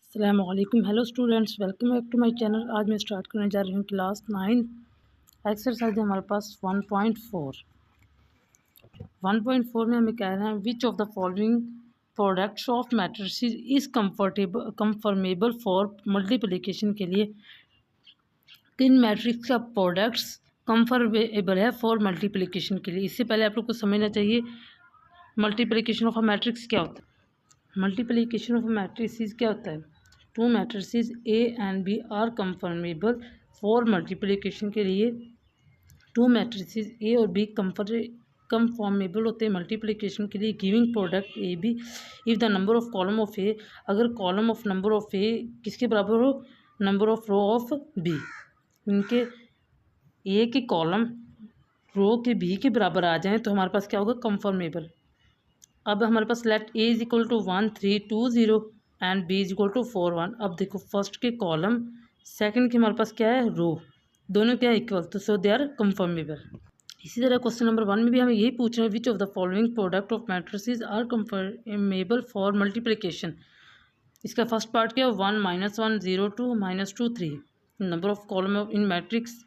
अस्सलामुअलैकुम। Hello students, welcome back to my channel. आज मैं स्टार्ट करने जा रही हूँ क्लास 9 एक्सरसाइज है हमारे पास 1.4 में हमें कह रहे हैं which of the following products of matrices is confirmable for multiplication के लिए किन मैट्रिक्स का प्रोडक्ट्स कंफर्मेबल है फॉर मल्टीप्लिकेशन के लिए। इससे पहले आप लोग को समझना चाहिए मल्टीप्लिकेशन ऑफ अ मैट्रिक्स क्या होता है। मल्टीप्लिकेशन ऑफ मैट्रिसेस क्या होता है? Two matrices A and B are conformable for multiplication के लिए टू मैट्रिसेस ए और बी कंफर्मेबल होते हैं मल्टीप्लिकेशन के लिए giving product A B if the number of column of A, अगर column of number of A किसके बराबर हो? Number of row of B. इनके ए के कॉलम रो के बी के बराबर आ जाएं तो हमारे पास क्या होगा? कंफर्मेबल। अब हमारे पास let A is equal to 1 3 2 0 and B is equal to 4 1। अब देखो फर्स्ट के कॉलम सेकंड के हमारे पास क्या है? रो, दोनों क्या है? इक्वल, तो सो दे आर कंफर्मेबल। इसी तरह क्वेश्चन नंबर 1 में भी हमें यही पूछ रहे हैं which of the following product of matrices are conformable for multiplication. इसका फर्स्ट पार्ट क्या है? 1 -1 0 2 -2 3। Number of column in matrix,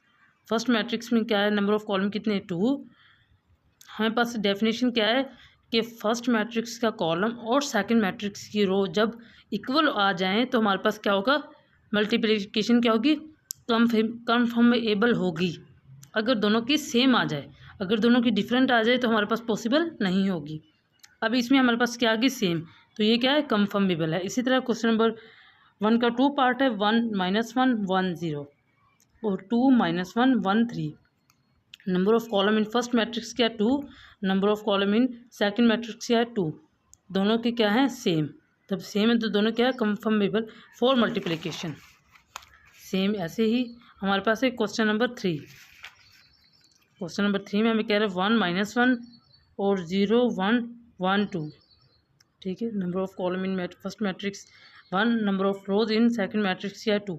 first matrix में क्या है? नंबर ऑफ कॉलम कितने? 2। हमारे पास डेफिनेशन क्या है कि फर्स्ट मैट्रिक्स का कॉलम और सेकंड मैट्रिक्स की रो जब इक्वल आ जाएं तो हमारे पास क्या होगा? मल्टीप्लिकेशन क्या होगी? कंफर्मेबल होगी। अगर दोनों की सेम आ जाए, अगर दोनों की डिफरेंट आ जाए तो हमारे पास पॉसिबल नहीं होगी। अब इसमें हमारे पास क्या आ गई? सेम, तो ये क्या है? कंफर्मेबल है। इसी तरह क्वेश्चन नंबर 1 का 2 पार्ट है 1 -1 1 0 और 2 -1 1 3। Number of column in first matrix क्या है? 2। Number of column in second matrix क्या है? 2। दोनों के क्या है? सेम। जब सेम है तो दोनों क्या है? Confirmable for multiplication. सेम ऐसे ही हमारे पास है क्वेश्चन नंबर 3। क्वेश्चन नंबर 3 में हमें कह रहे हैं 1 -1 और 0 1 1 2। ठीक है। Number of column in first matrix 1, number of rows in second matrix क्या है? 2।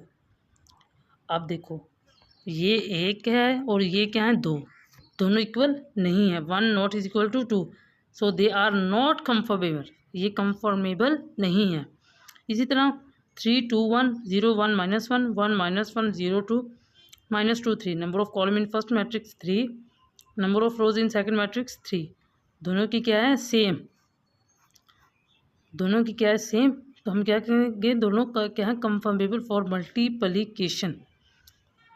अब देखो ये एक है और ये क्या है? 2, दोनों इक्वल नहीं है। 1 not is equal to 2, so they are not conformable, ये कंफर्मेबल नहीं है। इसी तरह 3 2 1 0 1 -1 1 -1 0 2 -2 3। Number of column in first matrix 3, number of rows in second matrix 3। दोनों की क्या है? सेम। दोनों की क्या है? सेम। तो हम क्या करेंगे? दोनों का क्या है? Confirmable for multiplication.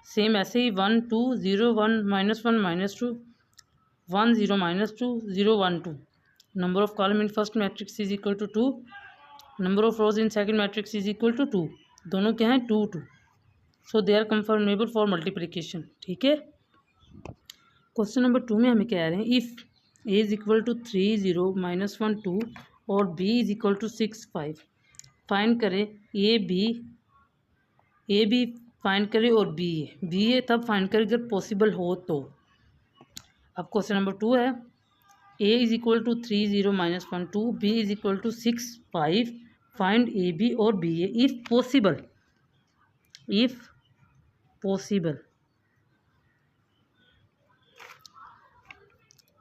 सेम ऐसे ही 1 2 0 1 -1 -2 1 0 -2 0 1 2। Number of column in first matrix is equal to 2, number of rows in second matrix is equal to 2। दोनों क्या हैं? 2 2, so they are conformable for multiplication. ठीक है। क्वेश्चन नंबर 2 में हमें कह रहे हैं if A is equal to 3 0 -1 2 और B is equal to 6 5। Find करें ए बी फाइंड करें और बी ए तब फाइंड करें अगर पॉसिबल हो तो। अब क्वेश्चन नंबर 2 है A is equal to 3 0 -1 2, B is equal to 6 5। Find A B और बी ए इफ़ पॉसिबल।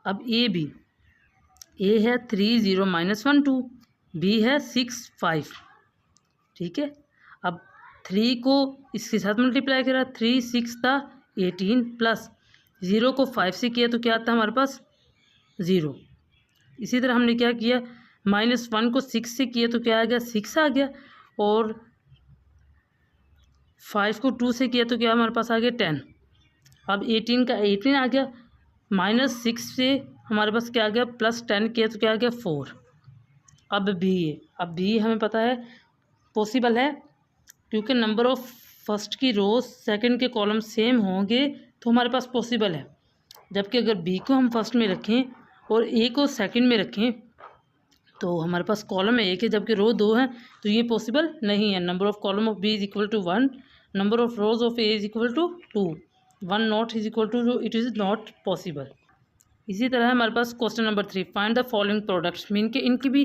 अब ए है 3 0 -1 2, बी है 6 5। ठीक है। अब 3 को इसके साथ मल्टीप्लाई करा, 3 6 था 18 प्लस 0 को 5 से किया तो क्या आता है हमारे पास? 0। इसी तरह हमने क्या किया? -1 को 6 से किया तो क्या आ गया? 6 आ गया। और 5 को 2 से किया तो क्या हमारे पास आ गया? 10। अब 18 का 18 आ गया। -6 से हमारे पास क्या आ गया? +10 किया तो क्या आ गया? 4। अब बी हमें पता है पॉसिबल है क्योंकि नंबर ऑफ फर्स्ट की रोज सेकंड के कॉलम सेम होंगे तो हमारे पास पॉसिबल है। जबकि अगर बी को हम फर्स्ट में रखें और ए को सेकंड में रखें तो हमारे पास कॉलम एक है जबकि रो 2 हैं, तो ये पॉसिबल नहीं है। Number of column of B is equal to 1, number of rows of A is equal to 2। 1 not is equal to 2, it is not possible. इसी तरह हमारे पास question number 3 find the following products. Mean के इनकी भी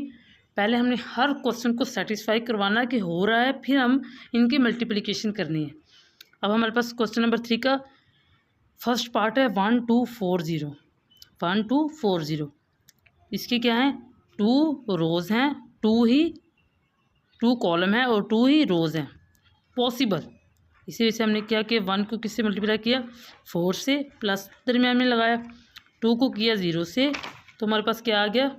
पहले हमने हर question को सेटिस्फाई करवाना कि हो रहा है, फिर हम इनकी मल्टीप्लिकेशन करनी है। अब हमारे पास क्वेश्चन नंबर 3 का फर्स्ट पार्ट है 1 2 4 0 1 2 4 0। इसके क्या हैं? 2 रोज़ हैं, 2 ही 2 कॉलम है और 2 ही रोज़ हैं, पॉसिबल। इसी वजह से हमने क्या किया, 1 को किससे मल्टीप्लाई किया, 4 से, प्लस दरमियान में लगाया, 2 को किया 0 से, तो हमारे पास क्या आ गया,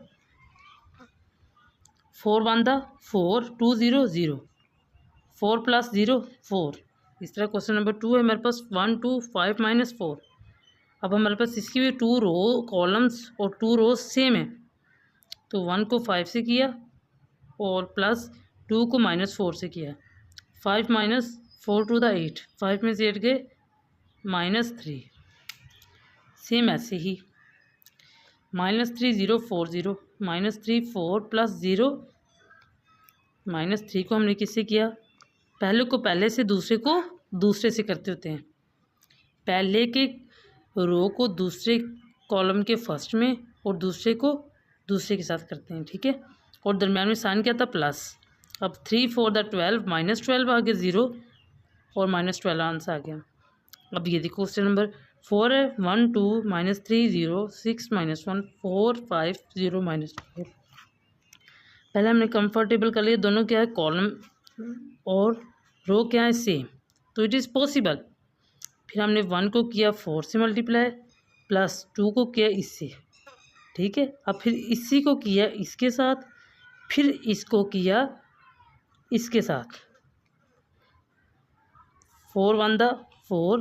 4 1 4, 2 0 0, 4 प्लस 0 4। इस तरह क्वेश्चन नंबर 2 है हमारे पास 1 2 5 माइनस 4। अब हमारे पास इसकी भी 2 रो कॉलम्स और 2 रोज सेम है, तो 1 को 5 से किया और प्लस 2 को -4 से किया। 5 माइनस 4 टू द 8, 5 में से 8 गए -3। सेम ऐसे ही -3 0 4 0, -3 4 प्लस 0, -3 को हमने किससे किया, पहले को पहले से, दूसरे को दूसरे से करते होते हैं। पहले के रो को दूसरे कॉलम के फर्स्ट में और दूसरे को दूसरे के साथ करते हैं, ठीक है। और दरम्यान में साइन क्या था, प्लस। अब 3 4 द 12, -12 आ गया 0 और -12 आंसर आ गया। अब ये देखो क्वेश्चन नंबर 4 है, 1 2 -3 0 6 -1 4 5 0 -4। पहले हमने कंफर्टेबल कर लिया, दोनों क्या है, कॉलम और रो क्या है, सेम, तो इट इज़ पॉसिबल। फिर हमने 1 को किया 4 से मल्टीप्लाई, प्लस 2 को किया इससे, ठीक है। अब फिर इसी को किया इसके साथ, फिर इसको किया इसके साथ, 4 1 4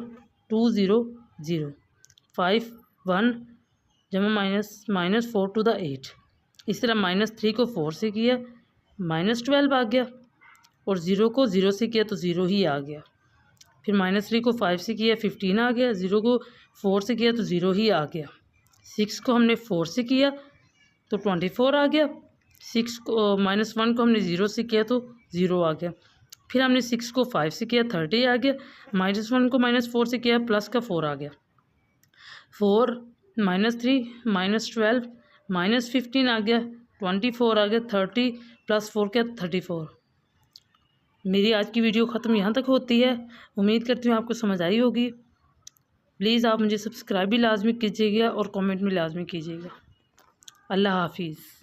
2 0 0, 5 1 जमा -4 टू द 8। इस तरह -3 को 4 से किया, -12 आ गया, और 0 को 0 से किया तो 0 ही आ गया। फिर -3 को 5 से किया 15 आ गया, 0 को 4 से किया तो 0 ही आ गया। 6 को हमने 4 से किया तो 24 आ गया, 6 को -1 को हमने 0 से किया तो 0 आ गया। फिर हमने 6 को 5 से किया 30 आ गया, -1 को -4 से किया प्लस का 4 आ गया, 4 -3 -12 -15 आ गया, 24 आ गया, 30 प्लस 4 क्या 34। मेरी आज की वीडियो ख़त्म यहाँ तक होती है। उम्मीद करती हूँ आपको समझ आई होगी। प्लीज़ आप मुझे सब्सक्राइब भी लाजमी कीजिएगा और कमेंट भी लाजमी कीजिएगा। अल्लाह हाफिज़।